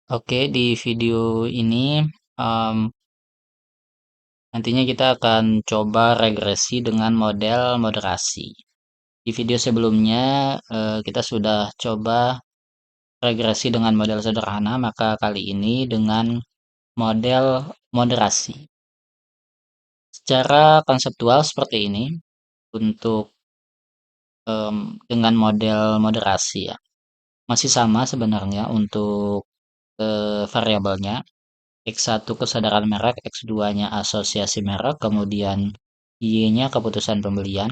Oke, di video ini em, nantinya kita akan coba regresi dengan model moderasi. Di video sebelumnya kita sudah coba regresi dengan model sederhana, maka kali ini dengan model moderasi. Secara konseptual seperti ini untuk dengan model moderasi ya. Masih sama sebenarnya untuk variabelnya. X1 kesadaran merek, X2-nya asosiasi merek, kemudian Y-nya keputusan pembelian,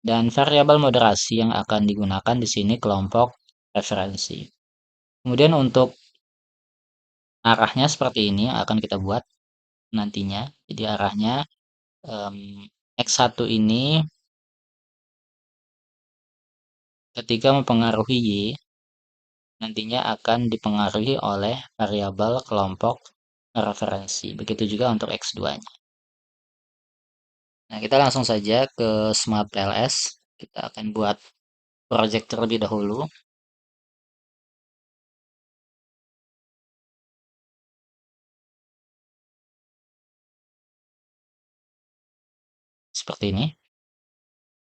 dan variabel moderasi yang akan digunakan di sini kelompok referensi. Kemudian untuk arahnya seperti ini yang akan kita buat nantinya. Jadi arahnya X1 ini ketika mempengaruhi Y, nantinya akan dipengaruhi oleh variabel kelompok referensi. Begitu juga untuk X2-nya. Nah, kita langsung saja ke Smart PLS. Kita akan buat project terlebih dahulu. Seperti ini.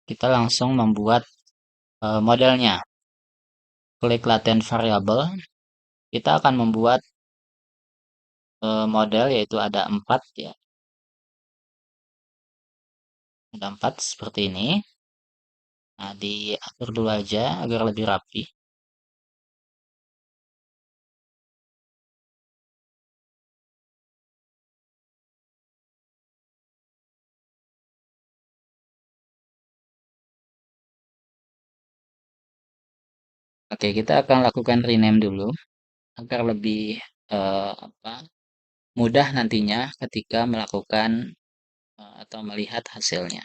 Kita langsung membuat modelnya. Klik latent variable. Kita akan membuat model yaitu ada 4 ya. Ada 4 seperti ini. Nah, diatur dulu aja agar lebih rapi. Oke, kita akan lakukan rename dulu agar lebih apa, mudah nantinya ketika melakukan atau melihat hasilnya.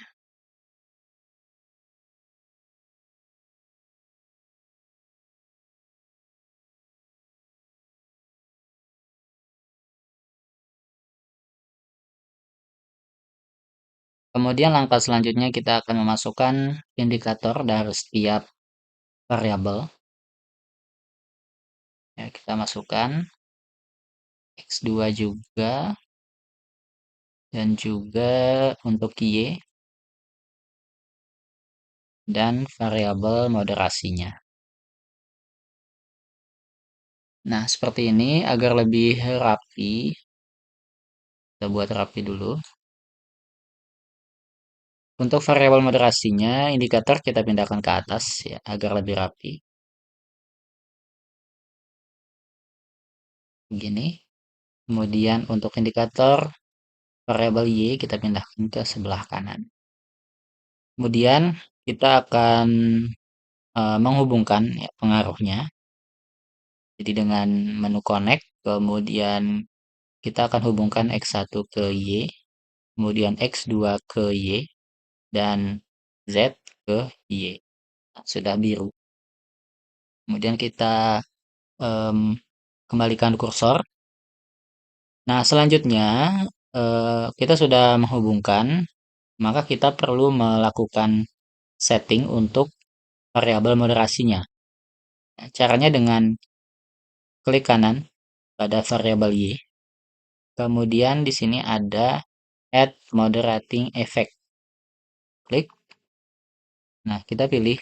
Kemudian langkah selanjutnya kita akan memasukkan indikator dari setiap variabel. Ya, kita masukkan X2 juga dan juga untuk Y dan variabel moderasinya. Nah, seperti ini agar lebih rapi, kita buat rapi dulu. Untuk variabel moderasinya, indikator kita pindahkan ke atas ya agar lebih rapi. Begini. Kemudian untuk indikator variabel Y kita pindahkan ke sebelah kanan. Kemudian kita akan menghubungkan ya, pengaruhnya. Jadi dengan menu connect, kemudian kita akan hubungkan X1 ke Y, kemudian X2 ke Y, dan Z ke Y. Nah, sudah biru. Kemudian kita kembalikan kursor. Nah, selanjutnya kita sudah menghubungkan, maka kita perlu melakukan setting untuk variabel moderasinya. Nah, caranya dengan klik kanan pada variabel Y. Kemudian di sini ada add moderating effect. Klik. Nah, kita pilih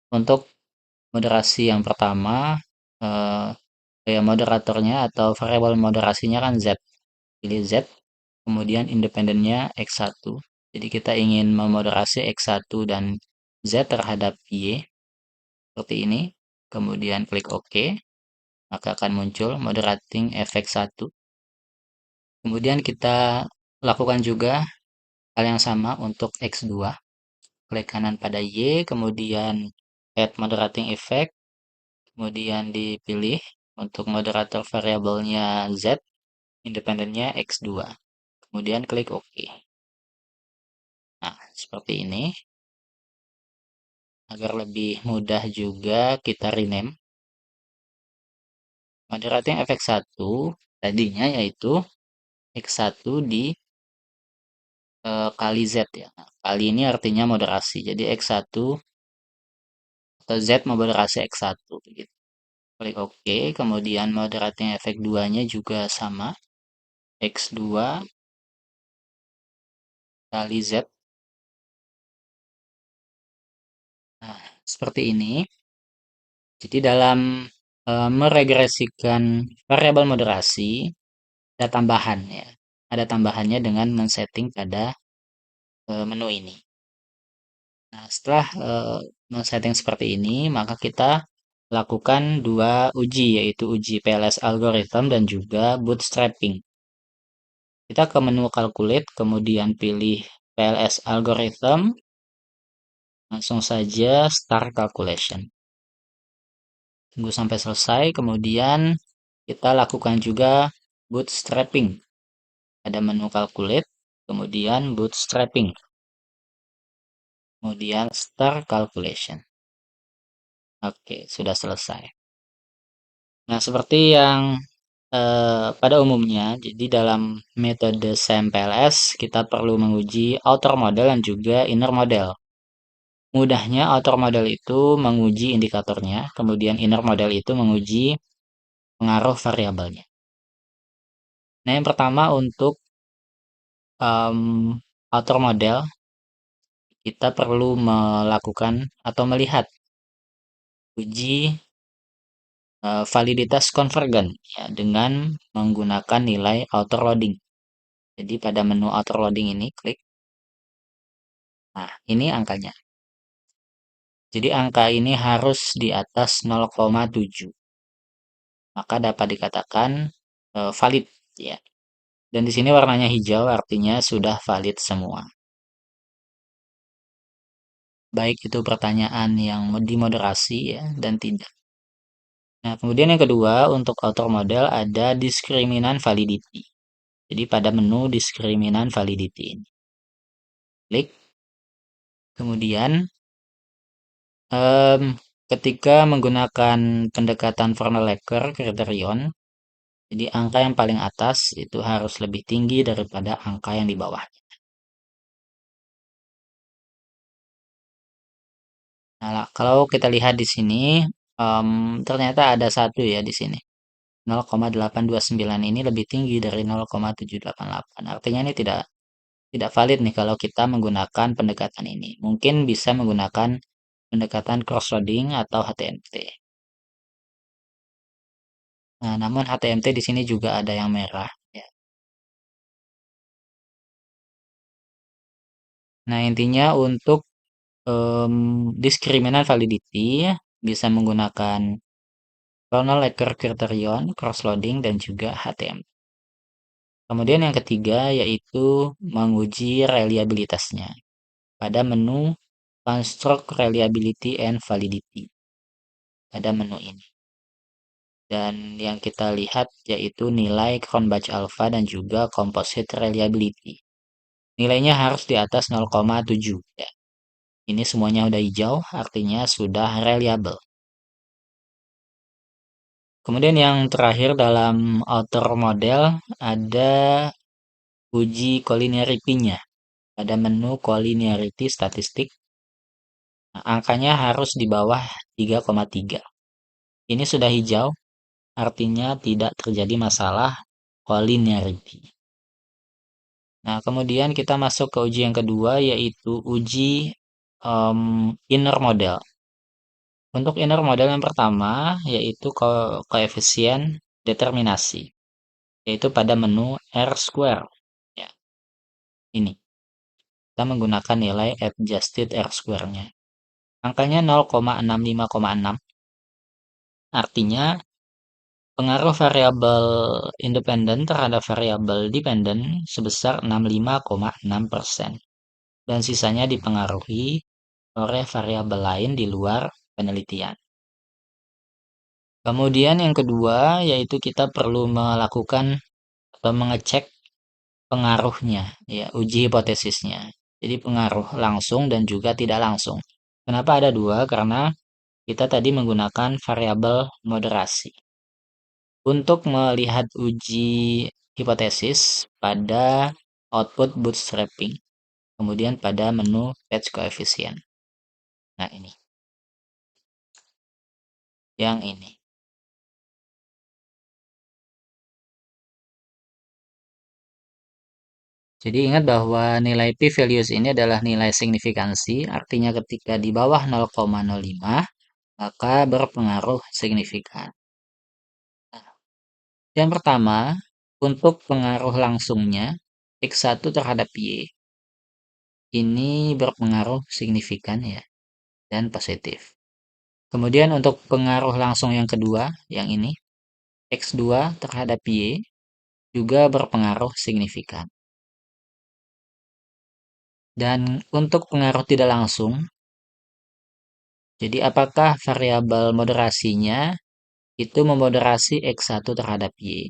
untuk moderasi yang pertama, eh, ya moderatornya atau variabel moderasinya kan Z. Pilih Z, kemudian independennya X1. Jadi kita ingin memoderasi X1 dan Z terhadap Y. Seperti ini. Kemudian klik OK. Maka akan muncul moderating effect 1. Kemudian kita lakukan juga hal yang sama untuk X2. Klik kanan pada Y, kemudian add moderating effect, kemudian dipilih untuk moderator variabelnya Z, independennya X2. Kemudian klik OK. Nah, seperti ini. Agar lebih mudah juga kita rename. Moderating effect 1 tadinya yaitu X1 di kali Z ya. Nah, kali ini artinya moderasi. Jadi X1 atau Z moderasi X1 begitu. klik OK, kemudian moderating efek 2-nya juga sama, X2 kali Z. Nah, seperti ini. Jadi dalam meregresikan variabel moderasi, ada tambahan ya. Ada tambahannya dengan men-setting pada menu ini. Nah, setelah men-setting seperti ini, maka kita lakukan dua uji, yaitu uji PLS algorithm dan juga bootstrapping. Kita ke menu calculate, kemudian pilih PLS algorithm, langsung saja start calculation. Tunggu sampai selesai, kemudian kita lakukan juga bootstrapping. Ada menu calculate, kemudian bootstrapping, kemudian start calculation. Oke, sudah selesai. Nah, seperti yang pada umumnya, jadi dalam metode SAMPLS kita perlu menguji outer model dan juga inner model. Mudahnya outer model itu menguji indikatornya, kemudian inner model itu menguji pengaruh variabelnya. Nah, yang pertama untuk outer model, kita perlu melakukan atau melihat uji validitas konvergen ya, dengan menggunakan nilai outer loading. Jadi pada menu outer loading ini klik. Nah, ini angkanya. Jadi angka ini harus di atas 0,7. Maka dapat dikatakan valid ya. Dan di sini warnanya hijau artinya sudah valid semua. Baik itu pertanyaan yang dimoderasi ya dan tidak. Nah, kemudian yang kedua untuk outer model ada diskriminan validity. Jadi pada menu diskriminan validity ini. Klik. Kemudian ketika menggunakan pendekatan Kronecker kriterion, jadi angka yang paling atas itu harus lebih tinggi daripada angka yang di bawah. Nah, kalau kita lihat di sini, ternyata ada satu ya di sini. 0,829 ini lebih tinggi dari 0,788. Artinya ini tidak valid nih kalau kita menggunakan pendekatan ini. Mungkin bisa menggunakan pendekatan cross-loading atau HTMT. Nah, namun HTMT di sini juga ada yang merah. Ya. Nah, intinya untuk diskriminan validity bisa menggunakan Kronecker kriterion, cross-loading, dan juga HTML. Kemudian yang ketiga yaitu menguji reliabilitasnya pada menu Construct Reliability and Validity pada menu ini. Dan yang kita lihat yaitu nilai Cronbach Alpha dan juga Composite Reliability. Nilainya harus di atas 0,7 ya. Ini semuanya udah hijau, artinya sudah reliable. Kemudian yang terakhir dalam outer model ada uji collinearity-nya pada menu collinearity statistik. Nah, angkanya harus di bawah 3,3. Ini sudah hijau, artinya tidak terjadi masalah collinearity. Nah, kemudian kita masuk ke uji yang kedua yaitu uji inner model. Untuk inner model yang pertama yaitu koefisien determinasi, yaitu pada menu R square. Ya, ini. Kita menggunakan nilai adjusted R square-nya. Angkanya 0,65,6. Artinya pengaruh variabel independen terhadap variabel dependen sebesar 65,6%. Dan sisanya dipengaruhi oleh variabel lain di luar penelitian. Kemudian yang kedua yaitu kita perlu melakukan atau mengecek pengaruhnya, ya, uji hipotesisnya. Jadi pengaruh langsung dan juga tidak langsung. Kenapa ada dua? Karena kita tadi menggunakan variabel moderasi. Untuk melihat uji hipotesis pada output bootstrapping, kemudian pada menu patch coefficient. Nah, ini. Yang ini. Jadi ingat bahwa nilai p-values ini adalah nilai signifikansi, artinya ketika di bawah 0,05 maka berpengaruh signifikan. Yang pertama, untuk pengaruh langsungnya X1 terhadap Y ini berpengaruh signifikan ya dan positif. Kemudian untuk pengaruh langsung yang kedua, yang ini X2 terhadap Y juga berpengaruh signifikan. Dan untuk pengaruh tidak langsung, jadi apakah variabel moderasinya itu memoderasi X1 terhadap Y?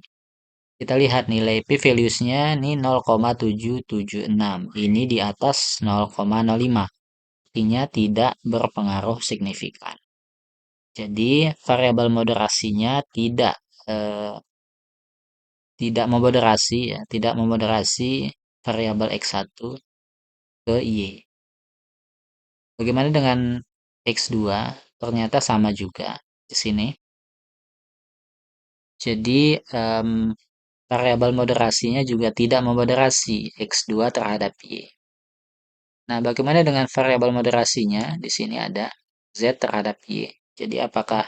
Kita lihat nilai p-values-nya ini 0,776. Ini di atas 0,05. Artinya tidak berpengaruh signifikan. Jadi variabel moderasinya eh, tidak memoderasi ya, tidak memoderasi variabel X1 ke Y. Bagaimana dengan X2? Ternyata sama juga di sini. Jadi variabel moderasinya juga tidak memoderasi X2 terhadap Y. Nah, bagaimana dengan variabel moderasinya? Di sini ada Z terhadap Y. Jadi apakah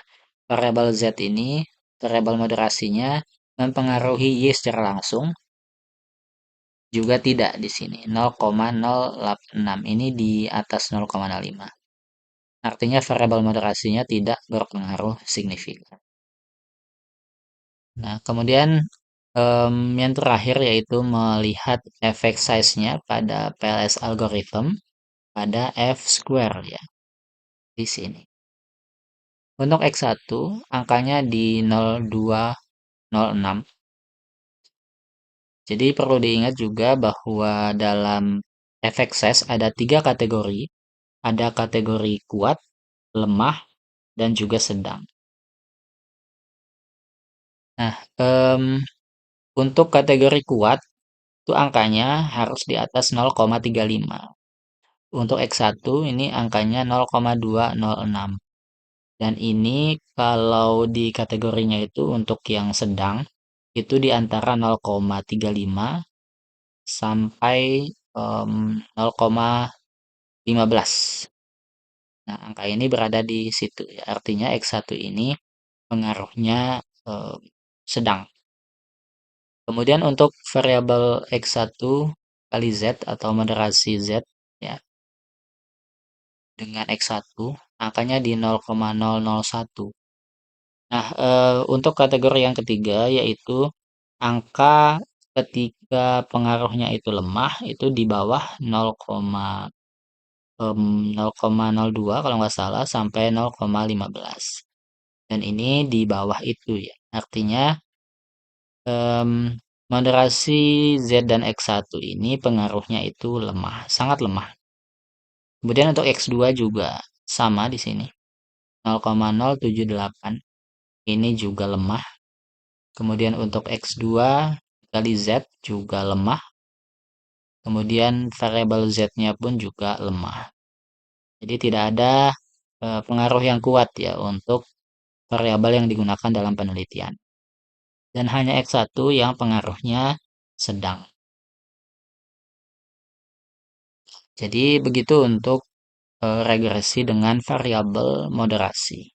variabel Z ini, variabel moderasinya mempengaruhi Y secara langsung? Juga tidak di sini. 0,086 ini di atas 0,05. Artinya variabel moderasinya tidak berpengaruh signifikan. Nah, kemudian yang terakhir yaitu melihat efek size-nya pada PLS algorithm pada F square ya di sini. Untuk X1 angkanya di 0,206. Jadi perlu diingat juga bahwa dalam efek size ada tiga kategori. Ada kategori kuat, lemah, dan juga sedang. Nah, untuk kategori kuat itu angkanya harus di atas 0,35. Untuk X1 ini angkanya 0,206. Dan ini kalau di kategorinya itu untuk yang sedang itu di antara 0,35 sampai 0,15. Nah, angka ini berada di situ ya. Artinya X1 ini pengaruhnya sedang. Kemudian untuk variabel X1 kali Z atau moderasi Z ya dengan X1 angkanya di 0,001. Nah, untuk kategori yang ketiga yaitu angka ketika pengaruhnya itu lemah itu di bawah 0,02 kalau nggak salah sampai 0,15. Dan ini di bawah itu ya. Artinya em, moderasi Z dan X1 ini pengaruhnya itu lemah, sangat lemah. Kemudian untuk X2 juga sama di sini. 0,078 ini juga lemah. Kemudian untuk X2 kali Z juga lemah. Kemudian variabel Z-nya pun juga lemah. Jadi tidak ada pengaruh yang kuat ya untuk variabel yang digunakan dalam penelitian. Dan hanya X1 yang pengaruhnya sedang. Jadi begitu untuk regresi dengan variabel moderasi.